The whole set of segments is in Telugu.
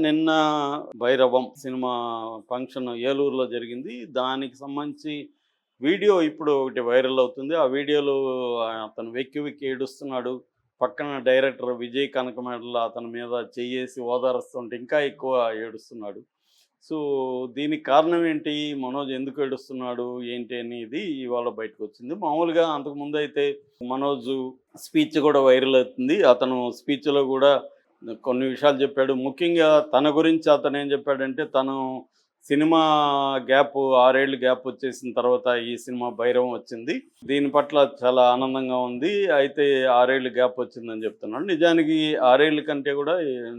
నిన్న 'భైరవం' సినిమా ఫంక్షన్ ఏలూరులో జరిగింది. దానికి సంబంధించి వీడియో ఇప్పుడు ఒకటి వైరల్ అవుతుంది. ఆ వీడియోలో అతను వెక్కి వెక్కి ఏడుస్తున్నాడు. పక్కన డైరెక్టర్ విజయ్ కనకమేడల అతని మీద చెయ్యేసి ఓదారుస్తుంటే ఇంకా ఎక్కువ ఏడుస్తున్నాడు. సో, దీనికి కారణం ఏంటి? మనోజ్ ఎందుకు ఏడుస్తున్నాడు? ఏంటి అనేది ఇవాళ బయటకొచ్చింది. మామూలుగా అంతకుముందయితే మనోజు స్పీచ్ కూడా వైరల్ అవుతుంది. అతను స్పీచ్‌లో కూడా కొన్ని విషయాలు చెప్పాడు. ముఖ్యంగా తన గురించి అతనేం చెప్పాడంటే, తను సినిమా 6 ఏళ్ళు గ్యాప్ వచ్చేసిన తర్వాత ఈ సినిమా 'భైరవం' వచ్చింది. దీని పట్ల చాలా ఆనందంగా ఉంది. అయితే 6 ఏళ్ళు గ్యాప్ వచ్చిందని చెప్తున్నాడు. నిజానికి 6 ఏళ్ల కంటే కూడా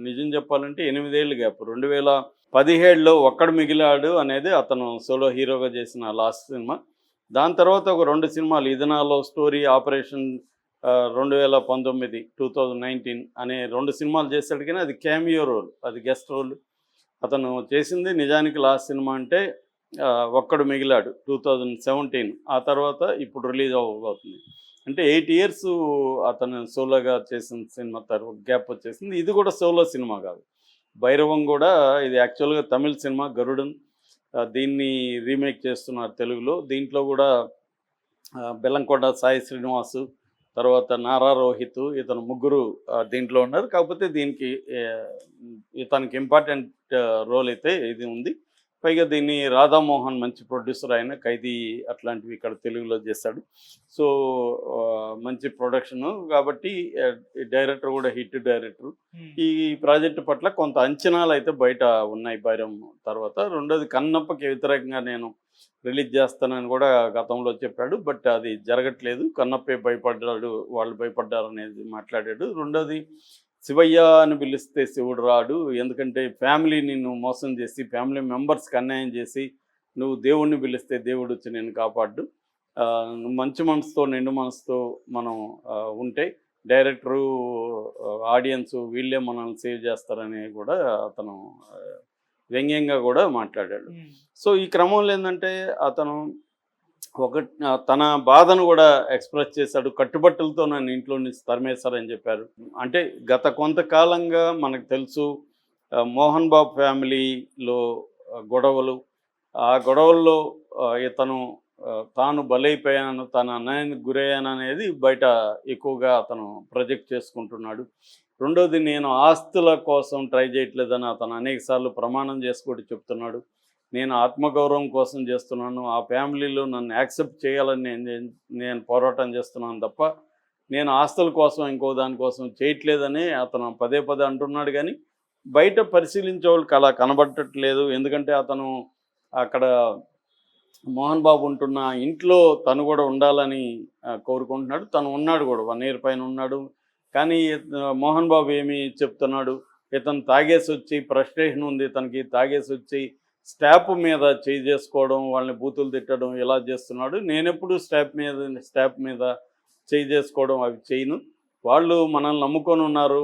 నిజం చెప్పాలంటే 8 ఏళ్ళు గ్యాప్. 2017లో 'ఒక్కడు మిగిలాడు' అనేది అతను సోలో హీరోగా చేసిన లాస్ట్ సినిమా. దాని తర్వాత ఒక 2 సినిమాలు 'ఇది నా లవ్ స్టోరీ', 'ఆపరేషన్ 2019 అనే 2 సినిమాలు చేశాడు కానీ అది క్యామియో రోల్. అది గెస్ట్ రోల్. అతను చేసింది నిజానికి లాస్ట్ సినిమా అంటే 'ఒక్కడు మిగిలాడు' 2017. ఆ తర్వాత ఇప్పుడు రిలీజ్ అవ్వబోతుంది. అంటే 8 ఇయర్స్ అతను సోలోగా చేసిన సినిమా తర్వాత గ్యాప్ వచ్చేసింది. ఇది కూడా సోలో సినిమా కాదు. 'భైరవం' కూడా ఇది యాక్చువల్‌గా తమిళ్ సినిమా 'గరుడన్'. దీన్ని రీమేక్ చేస్తున్నారు తెలుగులో. దీంట్లో కూడా బెల్లంకొండ సాయి శ్రీనివాసు, తర్వాత నారా రోహిత్ ఇతను ముగ్గురు దీంట్లో ఉన్నారు. కాకపోతే దీనికి ఇతనికి ఇంపార్టెంట్ రోల్ అయితే ఇది ఉంది. పైగా దీన్ని రాధామోహన్ మంచి ప్రొడ్యూసర్, ఆయన 'ఖైదీ' అట్లాంటివి ఇక్కడ తెలుగులో చేశాడు. సో, మంచి ప్రొడక్షను కాబట్టి డైరెక్టర్ కూడా హిట్ డైరెక్టర్. ఈ ప్రాజెక్ట్ పట్ల కొంత అంచనాలైతే బయట ఉన్నాయి 'భైరవం' తర్వాత. రెండోది కన్నప్పకి వ్యతిరేకంగా నేను రిలీజ్ చేస్తానని కూడా గతంలో చెప్పాడు. బట్ అది జరగట్లేదు. కన్నప్పే భయపడ్డాడు, వాళ్ళు భయపడ్డారనేది మాట్లాడాడు. రెండోది శివయ్య అని పిలిస్తే శివుడు రాడు. ఎందుకంటే ఫ్యామిలీ నిన్ను మోసం చేసి, ఫ్యామిలీ మెంబర్స్‌కి అన్యాయం చేసి, నువ్వు దేవుడిని పిలిస్తే దేవుడొచ్చి నిన్ను కాపాడ్డు. నువ్వు మంచి మనసుతో, నిండు మనసుతో మనం ఉంటే డైరెక్టరు, ఆడియన్సు వీళ్ళే మనల్ని సేవ్ చేస్తారని కూడా అతను వ్యంగ్యంగా కూడా మాట్లాడాడు. సో, ఈ క్రమంలో ఏందంటే అతను తన బాధను కూడా ఎక్స్‌ప్రెస్ చేశాడు. కట్టుబట్టలతో నన్ను ఇంట్లో నుంచి తరిమేశారని చెప్పారు. అంటే గత కొంతకాలంగా మనకు తెలుసు, మోహన్ బాబు ఫ్యామిలీలో గొడవలు. ఆ గొడవల్లో ఇతను తాను బలైపోయాను, తన అన్యాయానికి గురయ్యాననేది బయట ఎక్కువగా అతను ప్రొజెక్ట్ చేసుకుంటున్నాడు. రెండోది, నేను ఆస్తుల కోసం ట్రై చేయట్లేదని అతను అనేక సార్లు ప్రమాణం చేసి కూడా చెప్తున్నాడు. నేను ఆత్మగౌరవం కోసం చేస్తున్నాను. ఆ ఫ్యామిలీలో నన్ను యాక్సెప్ట్ చేయాలని నేను పోరాటం చేస్తున్నాను తప్ప, నేను ఆస్తుల కోసం ఇంకో దానికోసం చేయట్లేదని అతను పదే పదే అంటున్నాడు. కానీ బయట పరిశీలించే వాళ్ళకి అలా కనబడట్లేదు. ఎందుకంటే అతను అక్కడ మోహన్ బాబు ఉంటున్న ఇంట్లో తను కూడా ఉండాలని కోరుకుంటున్నాడు. తను ఉన్నాడు కూడా 1 ఇయర్ పైన ఉన్నాడు. కానీ మోహన్ బాబు ఏమి చెప్తున్నాడు, ఇతను తాగేసొచ్చి ఫ్రస్ట్రేషన్ ఉంది ఇతనికి, తాగేసొచ్చి స్టాఫ్ మీద చేయి చేసుకోవడం, వాళ్ళని బూతులు తిట్టడం ఇలా చేస్తున్నాడు. నేనెప్పుడు స్టాఫ్ మీద చేయి చేసుకోవడం అవి చేయను. వాళ్ళు మనల్ని నమ్ముకొని ఉన్నారు.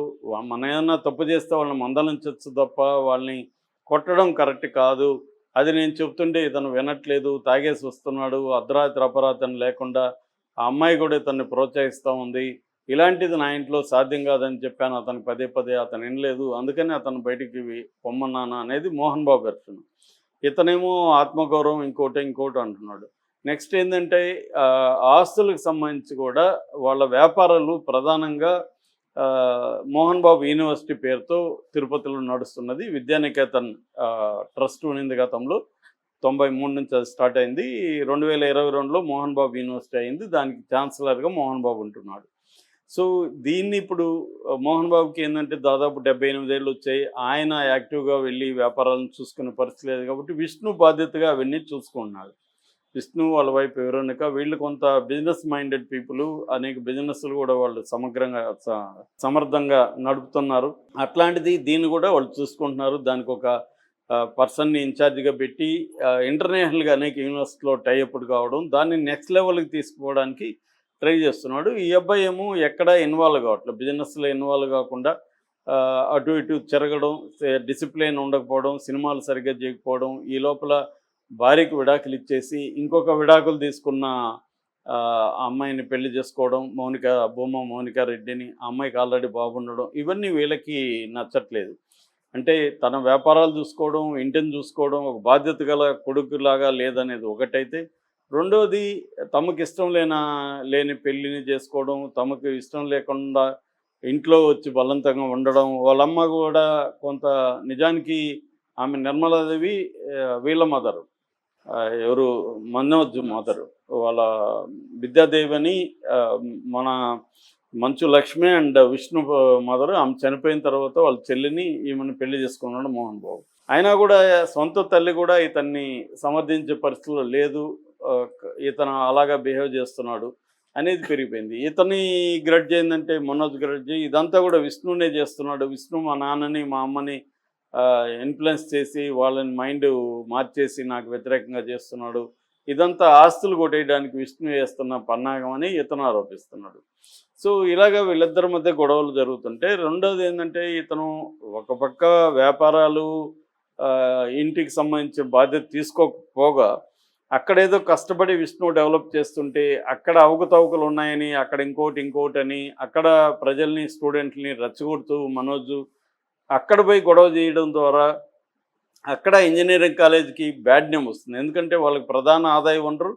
మనం ఏమన్నా తప్పు చేస్తే వాళ్ళని మందలించొచ్చు తప్ప వాళ్ళని కొట్టడం కరెక్ట్ కాదు. అది నేను చెప్తుంటే ఇతను వినట్లేదు. తాగేసి వస్తున్నాడు. అర్ధరాత్రి అపరాత్రి లేకుండా ఆ అమ్మాయి కూడా ఇతన్ని ప్రోత్సహిస్తూ ఉంది. ఇలాంటిది నా ఇంట్లో సాధ్యం కాదని చెప్పాను అతను పదే పదే. అతను వినలేదు. అందుకని అతను బయటికి పొమ్మన్నాను అనేది మోహన్ బాబు వెర్షన్. ఇతనేమో ఆత్మగౌరవం ఇంకోటి అంటున్నాడు. నెక్స్ట్ ఏంటంటే ఆస్తులకు సంబంధించి కూడా వాళ్ళ వ్యాపారాలు ప్రధానంగా మోహన్ బాబు యూనివర్సిటీ పేరుతో తిరుపతిలో నడుస్తున్నది. విద్యానికేతన్ ట్రస్ట్ ఉన్నింది గతంలో. 93 నుంచి అది స్టార్ట్ అయింది. 2022లో మోహన్ బాబు యూనివర్సిటీ అయింది. దానికి ఛాన్సలర్గా మోహన్ బాబు ఉంటున్నాడు. సో, దీన్ని ఇప్పుడు మోహన్ బాబుకి ఏంటంటే దాదాపు 78 ఏళ్ళు వచ్చాయి. ఆయన యాక్టివ్గా వెళ్ళి వ్యాపారాలను చూసుకునే పరిస్థితి లేదు కాబట్టి విష్ణు బాధ్యతగా అవన్నీ చూసుకుంటున్నాడు. విష్ణు, వాళ్ళ వైఫ్ వెరోనిక, వీళ్ళు కొంత బిజినెస్ మైండెడ్ పీపుల్. అనేక బిజినెస్లు కూడా వాళ్ళు సమగ్రంగా సమర్థంగా నడుపుతున్నారు. అట్లాంటిది దీన్ని కూడా వాళ్ళు చూసుకుంటున్నారు. దానికి ఒక పర్సన్ని ఇన్ఛార్జిగా పెట్టి ఇంటర్నేషనల్గా అనేక యూనివర్సిటీలో టైఅప్డ్ కావడం, దాన్ని నెక్స్ట్ లెవెల్కి తీసుకుపోవడానికి ట్రై చేస్తున్నాడు. ఈ అబ్బాయి ఏమో ఎక్కడా ఇన్వాల్వ్ కావట్లేదు. బిజినెస్లో ఇన్వాల్వ్ కాకుండా అటు ఇటు తిరగడం, డిసిప్లిన్ ఉండకపోవడం, సినిమాలు సరిగ్గా చేయకపోవడం, ఈ లోపల భార్యకు విడాకులు ఇచ్చేసి ఇంకొక విడాకులు తీసుకున్న అమ్మాయిని పెళ్లి చేసుకోవడం, భూమా మౌనికా రెడ్డిని. ఆ అమ్మాయికి ఆల్రెడీ బాబు ఉండడం, ఇవన్నీ వీళ్ళకి నచ్చట్లేదు. అంటే తన వ్యాపారాలు చూసుకోవడం, ఇంటిని చూసుకోవడం, ఒక బాధ్యత గల కొడుకులాగా లేదనేది ఒకటైతే, రెండోది తమకిష్టం లేని పెళ్ళిని చేసుకోవడం, తమకు ఇష్టం లేకుండా ఇంట్లో వచ్చి బలవంతంగా ఉండడం. వాళ్ళమ్మ గూడా కొంత నిజానికి ఆమె నిర్మలాదేవి వీళ్ళ మదరు. ఎవరు మనోజ్ మదరు. వాళ్ళ విద్యాదేవి అని మన మంచు లక్ష్మి అండ్ విష్ణు మదరు. ఆమె చనిపోయిన తర్వాత వాళ్ళ చెల్లిని ఈమెను పెళ్లి చేసుకున్నాడు మోహన్ బాబు. అయినా కూడా సొంత తల్లి కూడా ఇతన్ని సమర్థించే పరిస్థితిలో లేదు. ఇతను అలాగా బిహేవ్ చేస్తున్నాడు అనేది పెరిగిపోయింది. ఇతని గ్రడ్జ్ ఏంటంటే మనోజ్ గ్రడ్జ్ ఇదంతా కూడా విష్ణునే చేస్తున్నాడు. విష్ణు మా నాన్నని మా అమ్మని ఇన్ఫ్లుయెన్స్ చేసి వాళ్ళని మైండ్ మార్చేసి నాకు వ్యతిరేకంగా చేస్తున్నాడు. ఇదంతా ఆస్తులు కొట్టేయడానికి విష్ణు చేస్తున్న పన్నాగం అని ఇతను ఆరోపిస్తున్నాడు. సో ఇలాగ వీళ్ళిద్దరి మధ్య గొడవలు జరుగుతుంటే, రెండోది ఏంటంటే ఇతను ఒక పక్క వ్యాపారాలు ఇంటికి సంబంధించిన బాధ్యత తీసుకోకపోగా అక్కడేదో కష్టపడి విష్ణు డెవలప్ చేస్తుంటే అక్కడ అవకతవకలు ఉన్నాయని, అక్కడ ఇంకోటి అని, అక్కడ ప్రజల్ని స్టూడెంట్ని రెచ్చగొడుతూ మనోజు అక్కడ పోయి గొడవ చేయడం ద్వారా అక్కడ ఇంజనీరింగ్ కాలేజీకి బ్యాడ్ నేమ్ వస్తుంది. ఎందుకంటే వాళ్ళకి ప్రధాన ఆదాయ వనరు